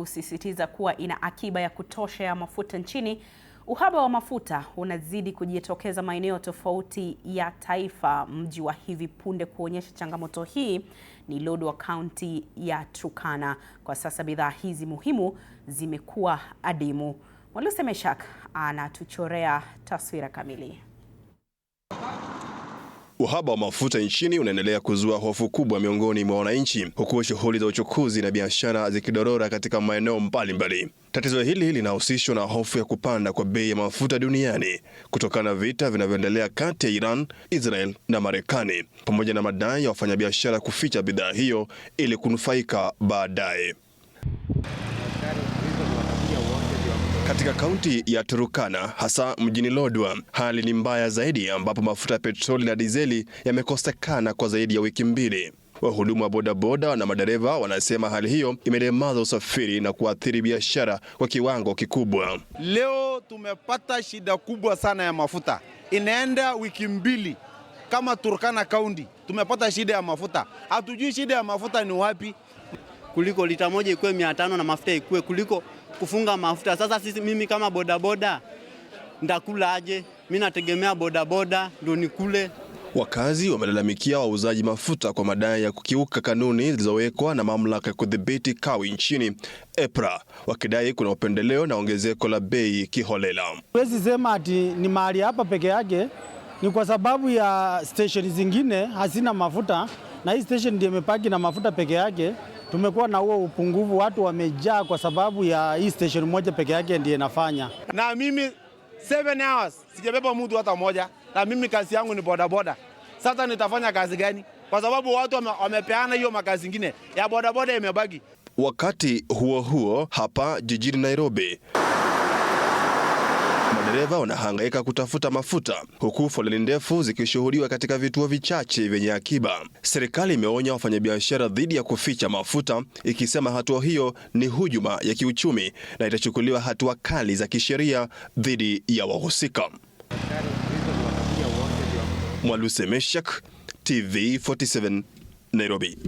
Usisitiza kuwa ina akiba ya kutosha ya mafuta nchini. Uhaba wa mafuta unazidi kujitokeza maeneo tofauti ya taifa. Mji wa hivi punde kuonyesha changamoto hii ni Lodwar, kaunti ya Turkana. Kwa sasa bidhaa hizi muhimu zimekuwa adimu. Mwaluse Meshak anatuchorea taswira kamili. Uhaba wa mafuta nchini unaendelea kuzua hofu kubwa miongoni mwa wananchi, huku shughuli za uchukuzi na biashara zikidorora katika maeneo mbalimbali. Tatizo hili linahusishwa na hofu ya kupanda kwa bei ya mafuta duniani kutokana na vita vinavyoendelea kati ya Iran, Israel na Marekani, pamoja na madai ya wafanyabiashara kuficha bidhaa hiyo ili kunufaika baadaye. Katika kaunti ya Turkana, hasa mjini Lodwar, hali ni mbaya zaidi, ambapo mafuta ya petroli na dizeli yamekosekana kwa zaidi ya wiki mbili. Wahudumu wa bodaboda na madereva wanasema hali hiyo imelemaza usafiri na kuathiri biashara kwa kiwango kikubwa. Leo tumepata shida kubwa sana ya mafuta. Inaenda wiki mbili kama Turkana County tumepata shida ya mafuta. Hatujui shida ya mafuta ni wapi. Kuliko lita moja ikuwe 500 na mafuta ikuwe kuliko kufunga mafuta. Sasa mimi kama bodaboda ndakula aje? Mimi nategemea bodaboda ndio nikule. Wakazi wamelalamikia wauzaji mafuta kwa madai ya kukiuka kanuni zilizowekwa na mamlaka ya kudhibiti kawi nchini EPRA, wakidai kuna upendeleo na ongezeko la bei kiholela. Huwezi sema ati ni mahali hapa peke yake, ni kwa sababu ya station zingine hazina mafuta na hii station ndiyo imepaki na mafuta peke yake. Tumekuwa na huo upungufu, watu wamejaa kwa sababu ya hii station moja peke yake ndiye inafanya. Na mimi 7 hours sijabeba mtu hata moja, na mimi kazi yangu ni bodaboda. Sasa nitafanya kazi gani? Kwa sababu watu wamepeana hiyo makazi ingine ya bodaboda imebaki. Wakati huo huo, hapa jijini Nairobi, madereva wanahangaika kutafuta mafuta, huku foleni ndefu zikishuhudiwa katika vituo vichache vyenye akiba. Serikali imeonya wafanyabiashara dhidi ya kuficha mafuta, ikisema hatua hiyo ni hujuma ya kiuchumi na itachukuliwa hatua kali za kisheria dhidi ya wahusika. Mwaluse Meshak, TV47, Nairobi.